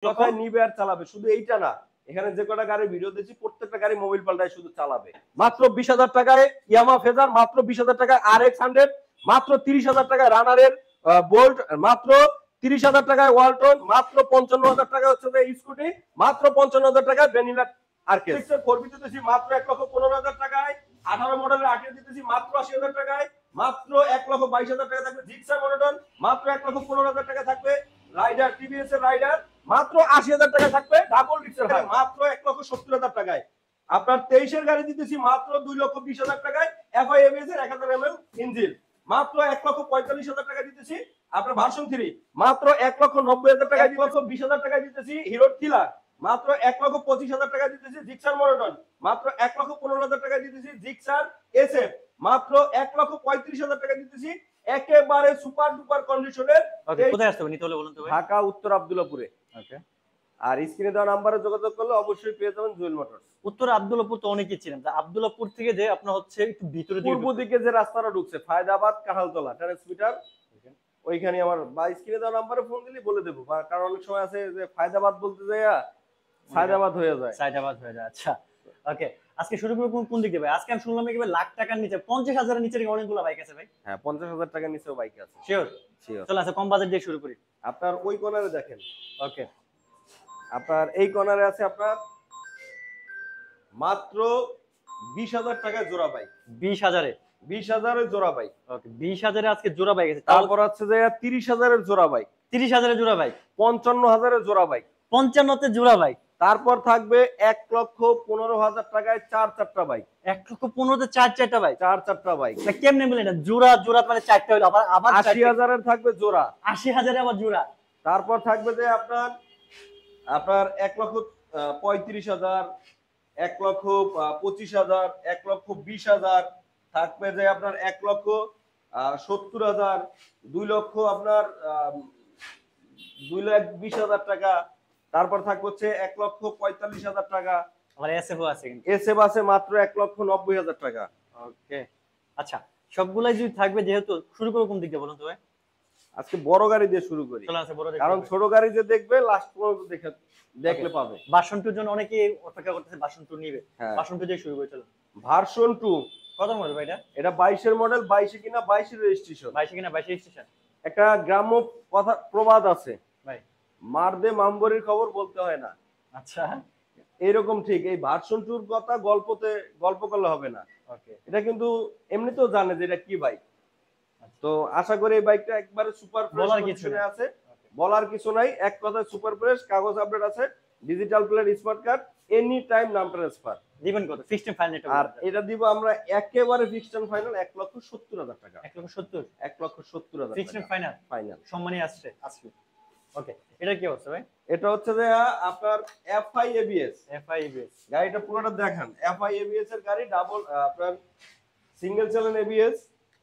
কথায় নিবে আর চালাবে, শুধু এইটা না, এখানে যে কটা গাড়ি ভিডিও দিচ্ছি প্রত্যেকটা গাড়ি মোবাইল পাল্টায় শুধু চালাবে। মাত্র 20,000 টাকায় ইয়ামা ফেজার, মাত্র 20,000 টাকায় RX100, মাত্র 30,000 টাকায় রানারের বোল্ট, মাত্র 30,000 টাকায় ওয়ালটন, মাত্র 55,000 টাকায় হচ্ছে যে স্কুটি, মাত্র 55,000 টাকায় ভ্যানিলা আরকেস। 4 দিতেছি মাত্র 1,15,000 টাকায়, 18 মডেলের আরকেস দিতেছি মাত্র 80,000 টাকায়, মাত্র 1,22,000 টাকা থাকবে জিক্সার মনোটন, মাত্র 1,15,000 টাকা থাকবে রাইডার, টিভিএস এর রাইডার, মাত্র 80,000 টাকা থাকবে ডাবল ডিক্সের, মাত্র 1,70,000 টাকায়। আপনার 23 এর গাড়ি দিতেছি মাত্র 2,20,000 টাকায়, এফআই এবিএস এর 1000 ml ইঞ্জিন, মাত্র 1,45,000 টাকা দিতেছি। আপনার ভার্সন 3 মাত্র 1,90,000 টাকা, 1,20,000 টাকা দিতেছি হিরো কিলার, মাত্র 1,25,000 টাকা দিতেছি জিক্সার মনোটন, মাত্র 1,15,000 টাকা দিতেছি জিক্সার এসএফ, মাত্র 1,35,000 টাকা দিতেছি একেবারে সুপার ডুপার কন্ডিশনের। কোথায় আসতে হবে নিতে হলে বলুন তো ভাই? ঢাকা উত্তর আব্দুল্লাহপুরে। ওকে। আর স্ক্রিনে দেওয়া নম্বরে যোগাযোগ করলে অবশ্যই পেয়ে যাবেন জুয়েল মোটরস। উত্তর আব্দুল্লাহপুর তো অনেকেই চিনেন, আব্দুল্লাহপুর থেকে যে আপনার হচ্ছে একটু ভিতরে পূর্ব দিকে যে রাস্তাটা ঢুকছে ফায়দাবাদ কাঁঠালতলা ট্রান্সমিটার, ওইখানে আমার বা স্ক্রিনে দেওয়া নম্বরে ফোন দিলে বলে দেবো, কারণ অনেক সময় আছে যে ফায়দাবাদ বলতে যাইয়া সায়দাবাদ হয়ে যায়। সায়দাবাদ হয়ে যায়। আচ্ছা ওকে, আজকে শুরু করব কোন দিক দিয়ে ভাই? আজকে আমি শুনলাম একেবারে লাখ টাকার নিচে 50,000 এর নিচে অনেকগুলো বাইক আছে ভাই। হ্যাঁ 50,000 টাকার নিচেও বাইক আছে। Sure sure. চলো আচ্ছা কম বাজেট দিয়ে শুরু করি। আপনার ওই কর্নারে দেখেন। ওকে। আপনার এই কর্নারে আছে আপনার মাত্র 20,000 টাকা জোড়া বাইক। 20,000 এ? 20,000 এর জোড়া বাইক। ওকে 20,000 এ আজকে জোড়া বাইক আছে। তারপর আছে যে 30,000 এর জোড়া বাইক। 30,000 এর জোড়া বাইক। 55,000 এর জোড়া বাইক। 55 তে জোড়া বাইক। তারপর থাকবে 1,15,000 টাকায় 4-4টা বাইক। 1,15,000 তে 4-4টা বাইক। 4-4টা বাইক। না কেমনে বলেন এটা? জোড়া জোড়া মানে 4টা হলো, আবার 80,000 এর থাকবে জোড়া। 80,000 এ আবার জোড়া। তারপর থাকবে যে আপনার 1,35,000, 1,25,000, 1,20,000, থাকবে যে আপনার 1,70,000, 2 লক্ষ আপনার 2,20,000 টাকা। তারপর থাকবে হচ্ছে 1,45,000 টাকা। আমার এসএফ আছে কিন্তু। এসএফ আছে মাত্র 1,90,000 টাকা। ওকে আচ্ছা, সবগুলাই যদি থাকবে, যেহেতু শুরু করব কোন দিক দিয়ে বলুন তো ভাই? আজকে বড় গাড়ি দিয়ে শুরু করি। চলো আছে বড় দেখি, কারণ ছোট গাড়ি যে দেখবে লাস্ট পর্যন্ত দেখলে পাবে। ভার্সন 2 জন্য অনেকে অপেক্ষা করতেছে, ভার্সন 2 নিবে। ভার্সন 2 দিয়ে শুরু করি চলো। ভার্সন 2 কত মডেল ভাই এটা? এটা 22 এর মডেল, 22 কিনা 22 এর রেজিস্ট্রেশন। 22 কিনা 22 রেজিস্ট্রেশন। একটা গ্রাম্য কথা প্রবাদ আছে ভাই, মারদে মামবরের খবর বলতে হয় না। আচ্ছা এইরকম ঠিক এই ভার্সন 2 এর কথা গল্প করলে হবে না। ওকে, এটা কিন্তু এমনিতেও জানে যে এটা কি বাইক। তো আশা করি এই বাইকটা একবারে সুপার ফ্রেশ কন্ডিশনে আছে, বলার কিছু নাই। এক কথায় সুপার ফ্রেশ, কাগজ আপডেট আছে, digital plate, smart card, any time নাম ট্রান্সফার। দিবেন কত? Fixed and final? আর এটা দিব আমরা একেবারে ফিক্সড এন্ড ফাইনাল 1,70,000 টাকা। 1,70,000? 1,70,000 ফিক্সড এন্ড ফাইনাল? ফাইনাল সম্মানই আসছে। ওকে, এটা কি অবস্থা ভাই? এটা হচ্ছে যে আপনার এফআই এবিএস। এফআই এবিএস গাড়িটা পুরোটা দেখান। এফআই এবিএস এর গাড়ি, ডাবল আপনার single channel ABS,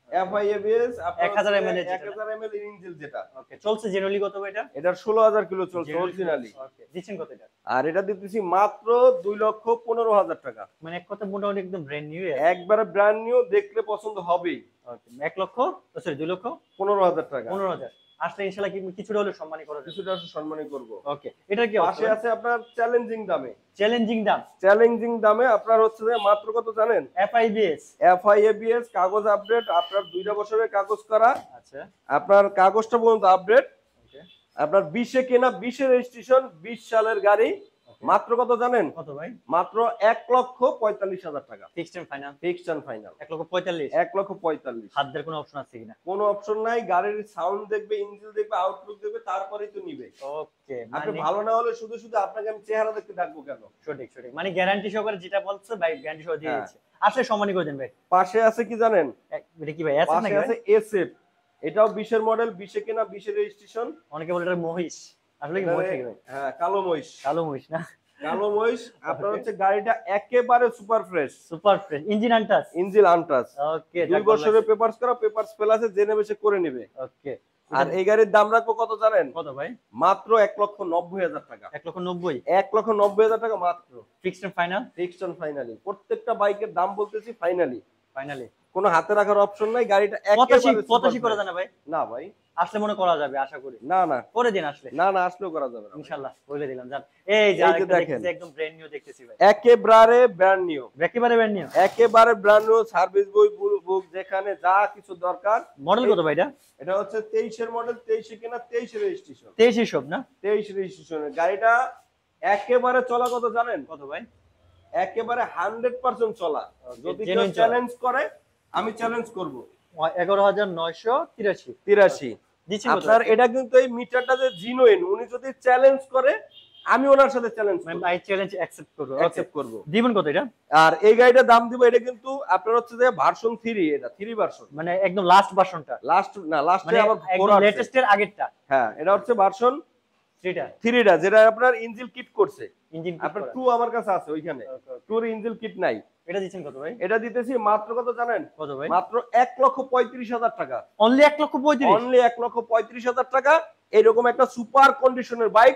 FI ABS, আপনার 1000 ml 1000 ml ইঞ্জিন যেটা। ওকে, চলছে জেনারেলি কত ভাই এটা? এটা 16,000 কিলো চলছে অরিজিনালি। ওকে, দিচ্ছেন কত এটা? আর এটা দিতেছি মাত্র 2,15,000 টাকা। মানে এক কথা মোটামুটি একদম ব্র্যান্ড নিউ। একবারে ব্র্যান্ড নিউ, দেখলে পছন্দ হবেই। ওকে, 2,15,000 টাকা। 15,000 আসলে ইনশাআল্লাহ কিছুটা হলে সম্মানী করব, কিছুটা সম্মানই করব। ওকে, এটা কি পাশে আছে আপনার চ্যালেঞ্জিং দামে। চ্যালেঞ্জিং দামে আপনার হচ্ছে যে মাত্র কত জানেন? এফআইএবিএস কাগজ আপডেট, আপনার 2 বছরের কাগজ করা। আচ্ছা, আপনার কাগজটা পর্যন্ত আপডেট। ওকে, আপনার 20 এ কেনা, 20 এর রেজিস্ট্রেশন, 20 সালের গাড়ি। মাত্র কত জানেন? কত ভাই? মাত্র 1,45,000 টাকা। Fixed and final? Fixed and final 1,45,000। 1,45,000। হাত দেওয়ার কোনো অপশন আছে কিনা? কোনো অপশন নাই। গাড়ির সাউন্ড দেখবে, ইঞ্জিন দেখবে, আউটলুক দেখবে, তারপরেই তো নিবে। ওকে, আপনি ভালো না হলে শুধু আপনাকে আমি চেহারা দেখতে ডাকবো কেন? সঠিক। মানে গ্যারান্টি সহকারে যেটা বলছে ভাই, গ্যারান্টি সহ দিয়ে দিচ্ছে। আসলে সম্মানী করে দেন ভাই। পাশে আছে কি জানেন? এটা কি ভাই? এসএফ নাকি? পাশে আছে এসএফ। এটাও 20 এর মডেল, 20 এ কেনা, 20 এর রেজিস্ট্রেশন। অনেকে বলে এটা মহিষ, আসলে কি মহিষ নাকি ভাই? হ্যাঁ, কালো মহিষ। কালো মহিষ না? কালো মহিষ। আপনার হচ্ছে গাড়িটা একেবারে super fresh. Engine untouch? Engine untouch. Okay, 2 বছরের পেপারস করা, পেপারস ফেল আছে, জেনে বেশে করে নেবে। ওকে, আর এই গাড়ির দাম রাখবো কত জানেন? কত ভাই? মাত্র 1,90,000 টাকা। 1,90,000? 1,90,000 টাকা মাত্র। Fixed and final? Fixed and finally. প্রত্যেকটা বাইকের দাম বলতেছি ফাইনালি। কোনো হাতে রাখার অপশন নাই, গাড়িটা পঁচাশি একেবারে পঁচাশি super করা fresh। যায় না ভাই? না ভাই, আসলে মনে করা যাবে আশা করি। না না করে দিন আসলে। না না, আসলেও করা যাবে না ভাই। ইনশাআল্লাহ বলে দিলাম জান। এই যে এই যে আরেকটা দেখেন। দেখতেছি একদম ব্র্যান্ড নিউ দেখতেছি ভাই। একেবারে ব্র্যান্ড নিউ, একেবারে ব্র্যান্ড নিউ। একেবারে ব্র্যান্ড নিউ, সার্ভিস বই বুক যেখানে যা কিছু দরকার। মডেল কত ভাই এটা? এটা হচ্ছে 23 এর মডেল, 23 এ কিনা, 23 এর রেজিস্ট্রেশন। 23 সব না? 23 রেজিস্ট্রেশনের গাড়িটা একেবারে চলা কত জানেন? কত ভাই? একেবারে 100% চলা। Okay, যদি কেউ genuine চলা। চ্যালেঞ্জ করে, আমি চ্যালেঞ্জ করব। 11,983 83 দিচ্ছেন কত? আপনার এটা কিন্তু এই মিটারটা যে জিনুইন, উনি যদি চ্যালেঞ্জ করে, আমি ওনার সাথে চ্যালেঞ্জ করব, ভাই চ্যালেঞ্জ অ্যাকসেপ্ট করব। ওকে অ্যাকসেপ্ট করব। দিবেন কত এটা? আর এই গাড়িটার দাম দিব, এটা কিন্তু আপনার হচ্ছে যে ভার্সন 3, এটা 3 ভার্সন, মানে একদম লাস্ট ভার্সনটা, লাস্ট না, লাস্টে মানে আবার 4 একদম আছে। লেটেস্টের আগেরটা হ্যাঁ, এটা হচ্ছে ভার্সন 3টা 3টা, যেটা আপনার ইঞ্জিন কিট করছে। ইঞ্জিন আপনার 2 আমার কাছে আছে ওইখানে, 2 এর ইঞ্জিন কিট নাই। এটা দিচ্ছেন কত ভাই? এটা দিতেছি মাত্র কত জানেন? কত ভাই? মাত্র 1,35,000 টাকা। অনলি 1,35,000। অনলি 1,35,000 টাকা। এরকম একটা সুপার কন্ডিশনের বাইক,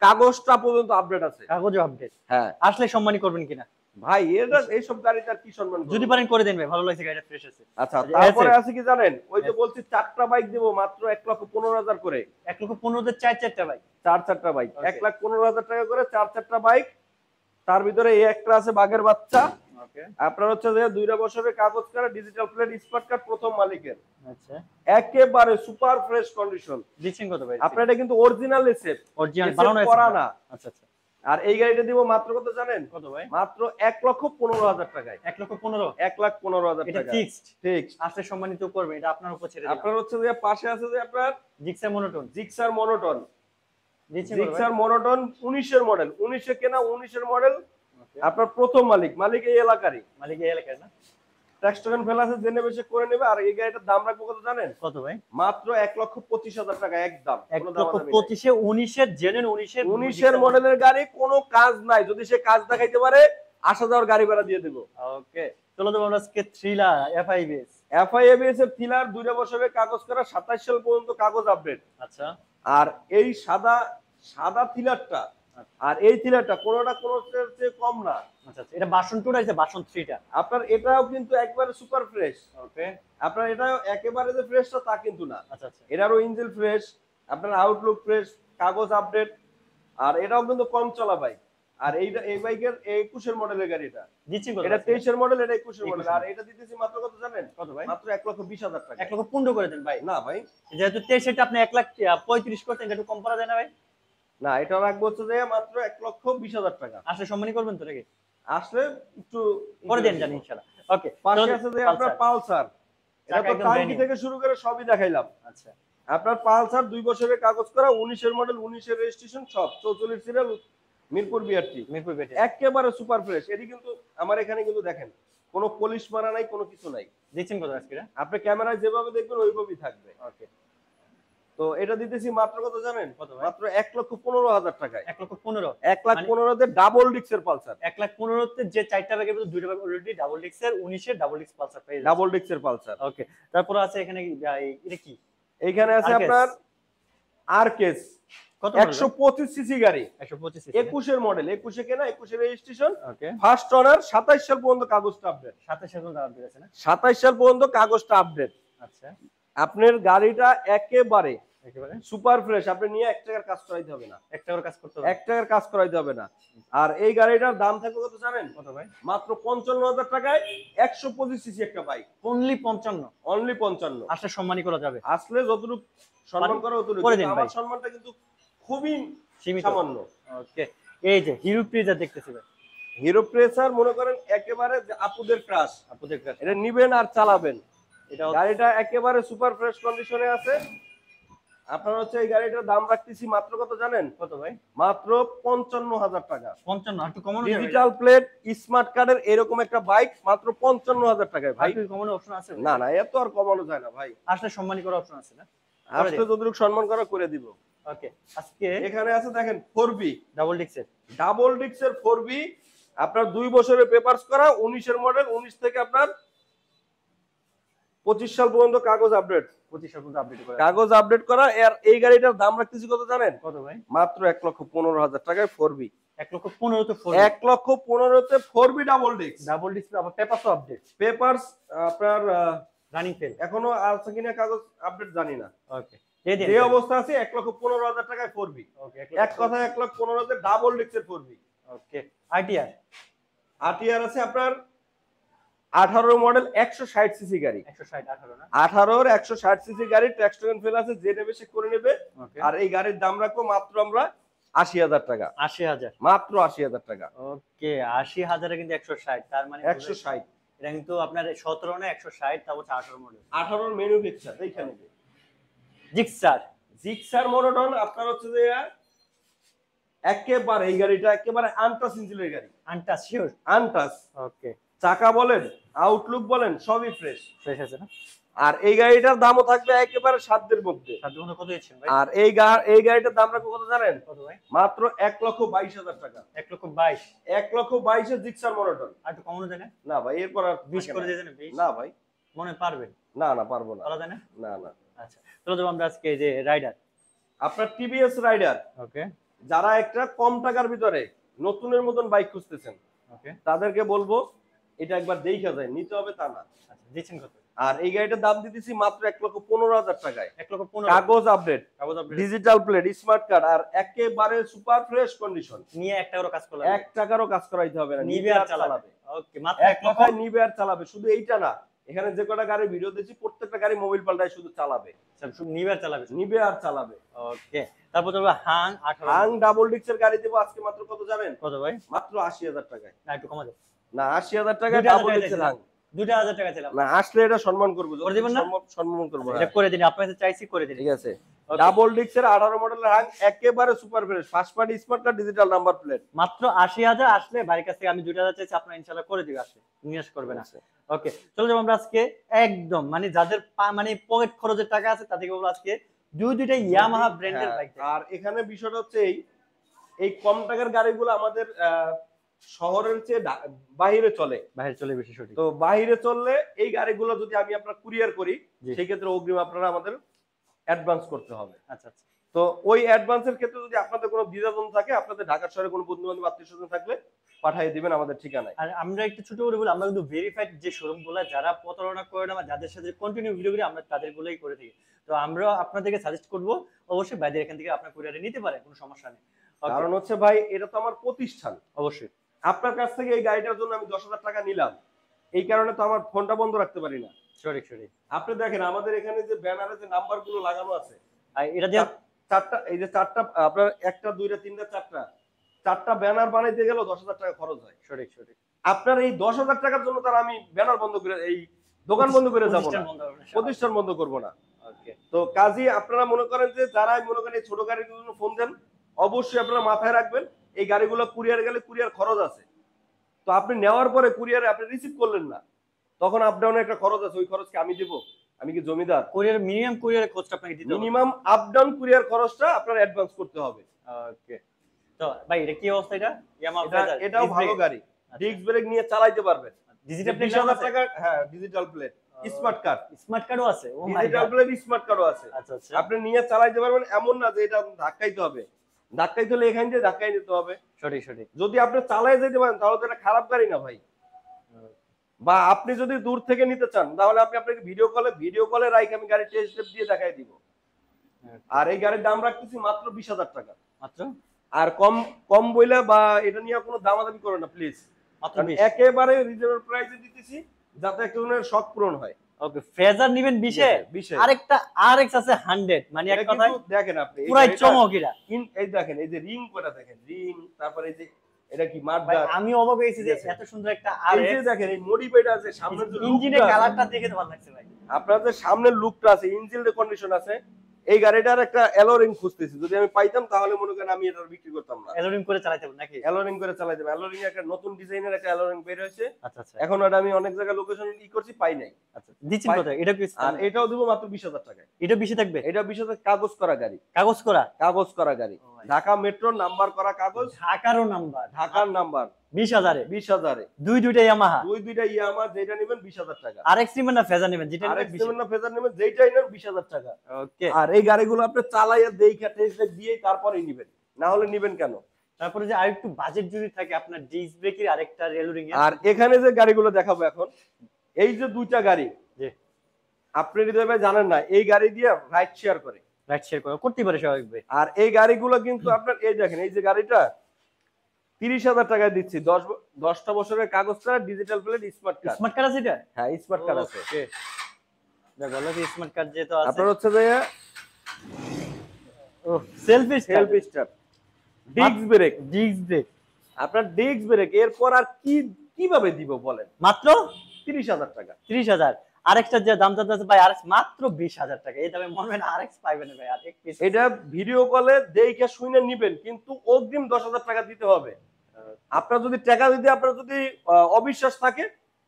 কাগজটা পর্যন্ত আপডেট আছে। কাগজ আপডেট। হ্যাঁ আসলে সম্মানী করবেন কিনা? ভাই, এটা এইসব গাড়িতে আর কি সম্মান করব? যদি পারেন করে দেন ভাই, ভালো লাগছে, গাড়িটা ফ্রেশ আছে। আচ্ছা, তারপরে আছে কি জানেন? ওই যে বলছি 4টা বাইক দেব মাত্র 1,15,000 করে। 1,15,000 4টা ভাই। 4টা বাইক Okay. 1,15,000 টাকা করে, 4টা বাইক। তার ভিতরে এই একটা আছে বাঘের বাচ্চা। ওকে আপনার হচ্ছে যে 2 বছরের কাগজ করা, ডিজিটাল প্লেট, স্মার্ট কার্ড, প্রথম মালিকের, আচ্ছা একেবারে সুপার ফ্রেশ কন্ডিশন। দিচ্ছেন কত ভাই? আপনার এটা কিন্তু অরিজিনাল এসেপ, অরিজিনাল বানানো আছে করা না। আচ্ছা আচ্ছা আর এই গাড়িটা দিব মাত্র কত জানেন? কত ভাই? মাত্র 1,15,000 টাকায়। 1,15,000 1,15,000 এটা টাকা ফিক্সড। ঠিক। আসলে সম্মানিত করবেন, এটা আপনার উপর ছেড়ে দিলাম। আপনার হচ্ছে যে পাশে আছে যে আপনার জিক্সার মনোটোন জিক্সার মনোটন, দিচ্ছেন কত ভাই? জিক্সার মনোটন 19 এর মডেল, 19 এ কেনা, 19 এর মডেল। Okay, আপনার প্রথম মালিক এই এলাকারই। মালিক এই এলাকার না? ট্যাক্স টোকেন ফেলাছে, জেনে বেশি করে নেবে। আর এই গাড়িটার দাম রাখবো কত জানেন? কত ভাই? মাত্র 1,25,000 টাকা একদম। কোনো দামাদামি নাই। 1,25,000 19 এর জেনুইন 19 এর মডেলের গাড়ি, কোনো কাজ নাই। যদি সে কাজ দেখাইতে পারে, আসা যাওয়ার গাড়ি ভাড়া দিয়ে দেবো। ওকে চলো তো আমরা আজকে থ্রিলার এফআইবিএস। এফআইএবিএস এর থ্রিলার 2 বছরের কাগজ করা, 27 সাল পর্যন্ত কাগজ আপডেট। আচ্ছা আর এই সাদা থ্রিলারটা আর এই থ্রিলারটা কোনোটা কোনোর চেয়ে কম না। আচ্ছা আচ্ছা এটা ভার্সন 2 আছে, ভার্সন 3টা। আপনার এটাও কিন্তু একবারে সুপার ফ্রেশ। ওকে আপনার এটাও একেবারে যে ফ্রেশটা তা কিন্তু না। আচ্ছা আচ্ছা এটারও ইঞ্জিন ফ্রেশ, আপনার আউটলুক ফ্রেশ, কাগজ আপডেট। আর এটাও কিন্তু কম চলা বাইক। আর এই বাইকের 21 এর মডেলের গাড়ি এটা। দিচ্ছেন কত? এটা 23 এর মডেল, এটা 21 এর মডেল। 21 আর এটা দিতেছি মাত্র কত জানেন? কত ভাই? মাত্র 1,20,000 টাকা। 1,15,000 করে দেন ভাই। না ভাই, যেহেতু 23 এটা আপনি 1,35,000 করতেন, এটা একটু কম করা যায় না ভাই? না, এটা রাখবো হচ্ছে যে মাত্র 1,20,000 টাকা। আসলে সম্মানী করবেন তো নাকি? আসলে একটু করে দেন জানি ইনশাআল্লাহ। ওকে পাশে আছে যে আপনার পালসার। এটা চাকা তো একদম টাঙ্কি brand new। থেকে শুরু করে সবই দেখাইলাম। আচ্ছা আপনার পালসার 2 বছরের কাগজ করা, 19 এর মডেল, 19 এর রেজিস্ট্রেশন, সব 44 সিরিয়াল, মিরপুর বিআরটি। মিরপুর বেটে একেবারে সুপার ফ্রেশ। এটি কিন্তু আমার এখানে কিন্তু দেখেন কোনো পলিশ মারা নাই, কোনো কিছু নাই। দিচ্ছেন কত আজকে? আপনি ক্যামেরায় যেভাবে দেখবেন ওইভাবেই থাকবে। ওকে তো এটা দিতেছি মাত্র কত জানেন? কত ভাই? মাত্র 1,15,000 টাকায়। 1,15,000 1,15,000 তে ডাবল ডিক্সের পালসার। 1,15,000 তে যে 4টা ব্যাগের ভিতরে 2টা ব্যাগ অলরেডি ডাবল ডিক্সের 19 এর ডাবল ডিক্স পালসার পেয়ে যাচ্ছে। Double ডিক্সের Pulsar. ওকে তারপর আছে এখানে এটা কি? এইখানে আছে আরকেস। আপনার আরকেস কত 125 সিসি গাড়ি, 125 21 এর মডেল, 21 এ কেনা, 21 এর রেজিস্ট্রেশন, ওকে ফার্স্ট ওনার, 27 সাল পর্যন্ত কাগজটা আপডেট। 27 এর দাম দিয়েছে না? 27 সাল পর্যন্ত কাগজটা আপডেট। আচ্ছা আপনার গাড়িটা একেবারে একেবারে সুপার ফ্রেশ। আপনি নিয়ে 1 টাকার কাজ করাইতে হবে না, একটা করে কাজ করতে হবে। 1 টাকার কাজ করাইতে হবে না। আর এই গাড়িটার দাম থাকবে কত জানেন? কত ভাই? মাত্র 55,000 টাকায় 125 সিসি একটা বাইক, অনলি 55। অনলি 55। আসলে সম্মানী করা যাবে। আসলে যতটুকু সম্মান করা অতটুকু, করে দিন কিন্তু আমার ভাই। সম্মানটা কিন্তু খুবই সীমিত। সামান্য। ওকে এই যে হিরো প্রিজা দেখতেছি ভাই। হিরো প্রেসার মনে করেন একেবারে যে আপুদের ক্রাশ, আপনাদের কাছে এটা নিবেন আর চালাবেন। এটা গাড়িটা একেবারে সুপার ফ্রেশ কন্ডিশনে আছে। আপনার হচ্ছে এই গাড়িটার দাম রাখতেছি মাত্র কত জানেন? কত ভাই? মাত্র 55,000 টাকা। 55 আর একটু কমানো যাবে? ডিজিটাল প্লেট, স্মার্ট কার্ডের এরকম একটা বাইক মাত্র 55,000 টাকায় ভাই ভাই। কি কমানোর অপশন আছে? না না, এত আর কমানো যায় না ভাই। আসলে সম্মানী করার অপশন আছে না? আসলে যতটুকু সম্মান করা করে দিব। ওকে আজকে এখানে আছে দেখেন 4B, ডাবল ডিক্সের ডাবল ডিক্সের 4B। আপনার 2 বছরের পেপারস করা, 19 এর মডেল, 19 থেকে আপনার 25 সাল পর্যন্ত কাগজ আপডেট। 25 পর্যন্ত আপডেট করা কাগজ আপডেট করা। আর এই গাড়িটার দাম রাখতেছি কত জানেন? কত ভাই? মাত্র 1,15,000 টাকায় 4B। 1,15,000 তো 1,15,000 তে 4B double disc. Double display, আবার পেপারস আপডেট, পেপারস আপনার রানিং ফেল এখনো আছে কিনা কাগজ আপডেট জানি না। ওকে, দিয়ে দিন। যে অবস্থা আছে 1,15,000 টাকায় 4B। ওকে, এক কথায় 1,15,000 ডাবল ডিস্কের 4B। ওকে, আইটিআর আরটিআর আছে আপনার 18 মডেল 160 সিসি গাড়ি। 160 18 না? 18 160 সিসি গাড়ি, ট্যাক্সটোকেন ফেল আছে, যে নেবে সে করে নেবে। ওকে, আর এই গাড়ির দাম রাখবো মাত্র আমরা 80,000 টাকা। 80,000, মাত্র 80,000 টাকা। ওকে, 80,000 এ কিন্তু 160, তার মানে 160। এটা কিন্তু আপনার 17 না 160, তারপর 18 মডেল। 18 ম্যানুফ্যাকচার এইখানে। জিক্সার, জিক্সার মনোটন আপনার হচ্ছে যে একেবারে এই গাড়িটা একেবারে আনটাচ ইঞ্জিনের গাড়ি। Untouch sure? আনটাচ। ওকে, চাকা বলেন, আউটলুক বলেন, সবই ফ্রেশ। ফ্রেশ আছে না? আর এই গাড়িটার দামও থাকবে একেবারে সাধ্যের মধ্যে। সাধ্য মতো কত দিচ্ছেন ভাই? আর এই গাড়িটার দাম রাখবো কত জানেন? কত ভাই? মাত্র 1,22,000 টাকা। 1,22,000। 1,22,000 জিক্সার মনোটন। আর একটু কমানো যায় না? না ভাই, এরপর আর 20 করে দিয়ে দেন, 20? না ভাই, মনে পারবেন? না পারবো না। বলা যায় না? না না। আচ্ছা, চলো যাবো আমরা আজকে এই যে রাইডার। আপনার টিভিএস রাইডার, ওকে, যারা একটা কম টাকার ভিতরে নতুনের মতন বাইক খুঁজতেছেন ওকে, তাদেরকে বলবো এটা একবার দেখা যায়, নিতে হবে তা না। আচ্ছা, দিচ্ছেন কত? আর এই গাড়িটার দাম দিতেছি মাত্র 1,15,000 টাকায়। 1,15,000, কাগজ আপডেট, কাগজ update, digital plate, smart card, আর একেবারে সুপার ফ্রেশ কন্ডিশন। নিয়ে 1 টাকারও কাজ করলাম, 1 টাকারও কাজ করাইতে হবে না, নিবে আর চালাবে। ওকে, মাত্র এক কথায় নিবে আর চালাবে। শুধু এইটা না, এখানে যে কটা গাড়ি ভিডিও দিচ্ছি প্রত্যেকটা গাড়ি মোবাইল পাল্টায়, শুধু চালাবে, শুধু নিবে আর চালাবে। নিবে আর চালাবে। ওকে, তারপর যাবো হাং 18। হাং ডাবল ডিস্কের গাড়ি দেবো আজকে মাত্র কত জানেন? কত ভাই? মাত্র 80,000 টাকায়। না, একটু কমা যাবে না, 80,000 টাকায় 2,000 ডাবল টাকা ডিস্কের চাইছিলাম। হাং। 2,000 টাকা ছিলাম। না, আসলে এটা সম্মান করবো, করে দিবেন না? সম্মান করবো। এটা করে দিন, আপনার কাছে চাইছি, করে দিন। ঠিক আছে। ডাবল ডিস্কের 18 মডেলের হাং, একেবারে super fresh, first party smart card, digital number plate. মাত্র 80,000 আসলে বাড়ির কাছ থেকে আমি 2,000 চাইছি, আপনার ইনশাআল্লাহ করে দিবে, আসলে নিরাশ করবে না। ওকে, চলো যাবো আমরা আজকে একদম মানে যাদের মানে পকেট খরচের টাকা আছে তাদেরকে বলবো আজকে দুইটা ইয়ামাহা ব্র্যান্ডের বাইক। আর এখানে বিষয়টা হচ্ছে এই কম টাকার গাড়িগুলো আমাদের শহরের চেয়ে বাইরে চলে, বাইরে চলে বেশি সঠিক। তো বাইরে চললে এই গাড়িগুলো যদি আমি আপনার কুরিয়ার করি, জি। সেই ক্ষেত্রে অগ্রিম আপনারা আমাদের অ্যাডভান্স করতে হবে। আচ্ছা আচ্ছা, তো ওই অ্যাডভান্সের ক্ষেত্রে যদি আপনাদের কোনো দ্বিধাদ্বন্দ্ব থাকে, আপনাদের ঢাকার শহরে কোনো বন্ধু বান্ধব আত্মীয় স্বজন থাকলে পাঠিয়ে দিবেন আমাদের ঠিকানায়। আর আমরা একটু ছোট করে বলি, আমরা কিন্তু ভেরিফাইড যে শোরুমগুলো, যারা প্রতারণা করে না বা যাদের সাথে কন্টিনিউ ভিডিও করি, আমরা তাদেরগুলোই করে থাকি। তো আমরা আপনাদেরকে সাজেস্ট করব অবশ্যই বাইরে এখান থেকে আপনার কুরিয়ারে নিতে পারেন, কোনো সমস্যা নেই। কারণ হচ্ছে ভাই, এটা তো আমার প্রতিষ্ঠান। অবশ্যই আপনার কাছ থেকে এই গাড়িটার জন্য আমি 10,000 টাকা নিলাম, এই কারণে তো আমার ফোনটা বন্ধ রাখতে পারি না। সঠিক সঠিক। আপনি দেখেন আমাদের এখানে যে ব্যানারে যে নাম্বারগুলো লাগানো আছে, আর এটা দিয়ে চারটা, এই যে চারটা আপনার, একটা দুইটা তিনটা চারটা ব্যানার বানাইতে গেলেও 10,000 টাকা খরচ হয়। সঠিক সঠিক। আপনার এই 10,000 টাকার জন্য তার আমি ব্যানার বন্ধ করে, এই দোকান বন্ধ করে যাবো না, প্রতিষ্ঠান বন্ধ করবো না। ওকে, তো কাজী আপনারা মনে করেন যে যারাই মনে করেন এই ছোট গাড়ির জন্য ফোন দেন, অবশ্যই আপনারা মাথায় রাখবেন এই গাড়িগুলো কুরিয়ার গেলে কুরিয়ার খরচ আছে। তো আপনি নেওয়ার পরে কুরিয়ারে আপনি রিসিভ করলেন না, তখন আপ ডাউনের একটা খরচ আছে, ওই খরচ কি আমি দিব? আমি কি জমিদার? কুরিয়ার মিনিমাম কুরিয়ার খরচটা আপনাকে দিতে হবে। মিনিমাম আপ ডাউন কুরিয়ার খরচটা আপনার অ্যাডভান্স করতে হবে। ওকে, তো ভাই এটা কি অবস্থা? এটা ইয়ামাহা ফেজার, এটাও ভালো গাড়ি, ডিস্ক ব্রেক নিয়ে চালাইতে পারবেন। ডিজিটাল প্লেট 20,000 টাকা, হ্যাঁ digital plate, smart card, smart কার্ডও আছে। Oh my digital god, plate smart কার্ডও আছে। আচ্ছা আচ্ছা, আপনি নিয়ে চালাইতে পারবেন, এমন না যে এটা ধাক্কাইতে হবে, ধাক্কাইতে হলে এখান দিয়ে ধাক্কাই দিতে হবে। সঠিক সঠিক। যদি আপনি চালাই যেতে পারেন তাহলে তো এটা খারাপ গাড়ি না ভাই। বা আপনি যদি দূর থেকে নিতে চান তাহলে আপনি আপনাকে ভিডিও কলে রাইখে আমি গাড়ি টেস্ট ড্রাইভ দিয়ে দেখাই দিব। আর এই গাড়ির দাম রাখতেছি মাত্র 20,000 টাকা মাত্র। আর কম বইলা বা এটা নিয়ে কোনো দামাদামি করো না প্লিজ, মাত্র 20, একেবারে রিজনেবল প্রাইসে দিতেছি যাতে একটা ধরনের শখ পূরণ হয়। ওকে, ফেজার নেবেন 20 এ, আরেকটা আরএক্স আছে 100, মানে এক কথায় দেখেন আপনি পুরাই চমক। এই দেখেন, এই যে রিং করা দেখেন, রিং, তারপরে এই যে এটা কি মাঠ, আমি অবাক হয়েছি যে এত সুন্দর একটা এই আরএক্স। যে দেখেন এই মডিফাইড আছে, সামনের যে ইঞ্জিনের কালারটা দেখে তো ভালো লাগছে ভাই। আপনার যে সামনের লুকটা আছে, ইঞ্জিনের কন্ডিশন আছে, এই গাড়িটার একটা অ্যালোরিং খুঁজতেছি, যদি আমি পাইতাম তাহলে মনে করেন আমি এটা বিক্রি করতাম না। অ্যালোরিং করে চালাতে হবে নাকি? অ্যালোরিং করে চালাই দেব। অ্যালোরিং একটা নতুন ডিজাইনের একটা অ্যালোরিং বের হয়েছে, আচ্ছা আচ্ছা, এখন এটা আমি অনেক জায়গায় লোকেশন করছি, পাই নাই। আচ্ছা, দিচ্ছেন কত? এটা কি? আর এটাও দেবো মাত্র 20,000 টাকায়। এটা 20 থাকবে? এটা 20,000 কাগজ করা গাড়ি, কাগজ করা কাগজ করা গাড়ি, ঢাকা মেট্রো নাম্বার করা কাগজ, ঢাকারও নাম্বার, ঢাকার নাম্বার, 20,000 এ 20,000 দুইটা ইয়ামাহা দুইটা ইয়ামাহা যেটা নেবেন 20,000 টাকা। আরএক্স নেবেন না ফেজার নেবেন, যেটা আরএক্স নেবেন নেবেন না ফেজার নেবেন, যেটাই নেন 20,000 টাকা। ওকে। আর এই গাড়িগুলো আপনি চালাইয়া দেইখা টেস্ট দিয়ে তারপরেই নেবেন, না হলে নেবেন কেন? তারপরে যে আরেকটু বাজেট যদি থাকে আপনার ডিস্ক ব্রেকের আরেকটা রেলোরিং এর। আর এখানে যে গাড়িগুলো দেখাবো এখন, এই যে দুইটা গাড়ি, জি আপনি হৃদয় ভাই জানেন না, এই গাড়ি দিয়ে রাইড শেয়ার করে। রাইট শেয়ার করতে পারে স্বাভাবিক ভাই। আর এই গাড়িগুলো কিন্তু আপনার এই দেখেন, এই যে গাড়িটা 30,000 টাকায় দিচ্ছি, 10টা বছরের কাগজটা, digital plate, smart card. Smart card আছে এটা? হ্যাঁ স্মার্ট কার্ড আছে। ওকে দেখ বলো কি স্মার্ট কার্ড যেটা আছে আপনার হচ্ছে যে ও selfie self start, disc brake, disc brake আপনার ডিস্ক ব্রেক, এরপর আর কিভাবে দিব বলেন? মাত্র 30,000 টাকা। 30,000। আরেকটা যে দাম আছে ভাই আরএক্স মাত্র 20,000 টাকা। এই দামে মনে হয় না আরএক্স পাইবেন ভাই। আর এক পিস এটা ভিডিও কলে দেখে শুনে নিবেন, কিন্তু অগ্রিম 10,000 টাকা দিতে হবে। আপনার যদি টাকা দিতে আপনার যদি অবিশ্বাস থাকে,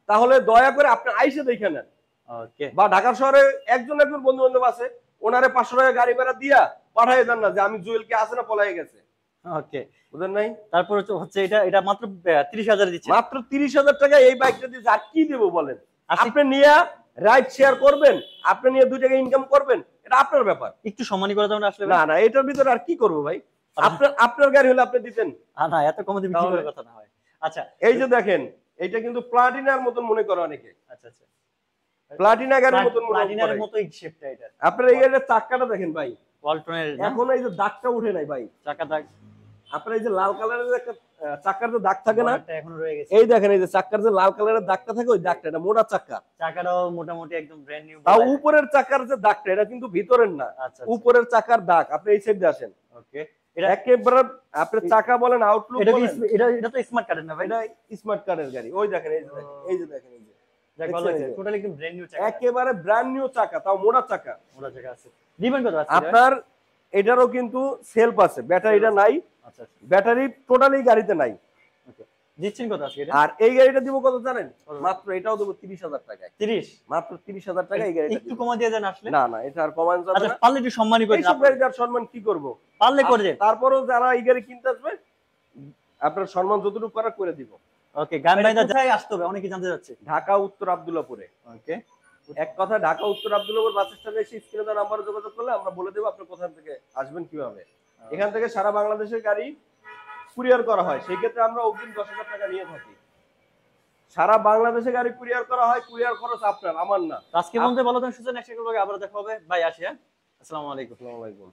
তাহলে দয়া করে আপনি আইসে দেখে নেন। ওকে। বা ঢাকার শহরে একজন বন্ধু বান্ধব আছে, ওনারে 500 টাকা গাড়ি ভাড়া দিয়া পাঠাই দেন না যে আমি জুয়েলকে আছে না পলাই গেছে। ওকে বুঝেন নাই? তারপর হচ্ছে এটা মাত্র 30,000 দিচ্ছে। মাত্র 30,000 টাকা এই বাইকটা দিয়ে আর কি দেবো বলেন? আপনি নিয়ে রাইড শেয়ার করবেন, আপনি নিয়ে 2 টাকা ইনকাম করবেন, এটা আপনার ব্যাপার। একটু সম্মানী করে দাও না আসলে না না, এটার ভিতরে আর কি করবো ভাই? আপনার গাড়ি হলে আপনি দিতেন না এত কমে দিবি কি করে কথা না হয়। আচ্ছা এই যে দেখেন, এটা কিন্তু প্লাটিনার মতন মনে করে অনেকে, আচ্ছা আচ্ছা প্লাটিনা গাড়ির মতন মনে প্লাটিনার করে। মতোই শেপটা এটা। আপনার এই গাড়ির চাকাটা দেখেন ভাই, ওয়ালটনের এখন এই যে দাগটা উঠে নাই ভাই। চাকা দাগ আপনার এই যে লাল কালারের একটা চাকার যে দাগ থাকে না, এটা এখনো রয়ে গেছে। এই দেখেন এই যে চাকার যে লাল কালারের দাগটা থাকে, ওই দাগটা, এটা মোটা চাকা। চাকাটাও মোটামুটি একদম ব্র্যান্ড নিউ। তাও উপরের চাকার যে দাগটা, এটা কিন্তু ভিতরের না, আচ্ছা উপরের চাকার দাগ। আপনি এই সাইডে আসেন। ওকে। এটা একেবারে আপনি চাকা বলেন, আউটলুক এটা বলেন, এটা তো স্মার্ট কার্ডের না ভাই? এটা স্মার্ট কারের গাড়ি। ওই দেখেন, এই যে দেখেন, এই যে দেখেন, এই যে দেখ ভালো আছে টোটালি একদম ব্র্যান্ড নিউ চাকা। একেবারে ব্র্যান্ড নিউ চাকা, তাও মোটা চাকা। মোটা চাকা আছে। দিবেন কত আছে? আপনার এটারও কিন্তু সেলফ আছে, ব্যাটারিটা নাই। আচ্ছা আচ্ছা ব্যাটারি টোটালি গাড়িতে নাই। ওকে দিচ্ছেন কত আছে এটা? আর এই গাড়িটা দিব কত জানেন? মাত্র এটাও দেবো 30,000 টাকায়। 30? মাত্র 30,000 টাকা এই গাড়িটা। একটু কমা দিয়ে দেন আসলে। না না, এটা আর কমানো যাবে আচ্ছা না। পারলে একটু সম্মানী করে এইসব দেন। গাড়িটার সম্মান কি করব? পারলে করে দেন। তারপরেও যারা এই গাড়ি কিনতে আসবে, আপনার সম্মান যতটুকু করার করে দিব। ওকে গান বাইদা কোথায় আসতে হবে অনেকে জানতে যাচ্ছে। ঢাকা উত্তর আব্দুল্লাহপুরে। ওকে এক কথা, ঢাকা উত্তর আব্দুল্লাহপুর বাস স্ট্যান্ডে এসে স্ক্রিনে দেওয়া নাম্বারে যোগাযোগ করলে আমরা বলে দেবো আপনি কোথা থেকে আসবেন, কিভাবে। এখান থেকে সারা বাংলাদেশের গাড়ি কুরিয়ার করা হয়, সেই ক্ষেত্রে আমরা অগ্রিম 10,000 টাকা নিয়ে থাকি। সারা বাংলাদেশে গাড়ি কুরিয়ার করা হয়, কুরিয়ার খরচ আপনার, আমার না। আজকে বলতে ভালো থাকেন, সুস্থ থাকেন, নেক্সট আবার দেখা হবে। বাই আসি। হ্যাঁ আসসালামু আলাইকুম। আসসালামু আলাইকুম।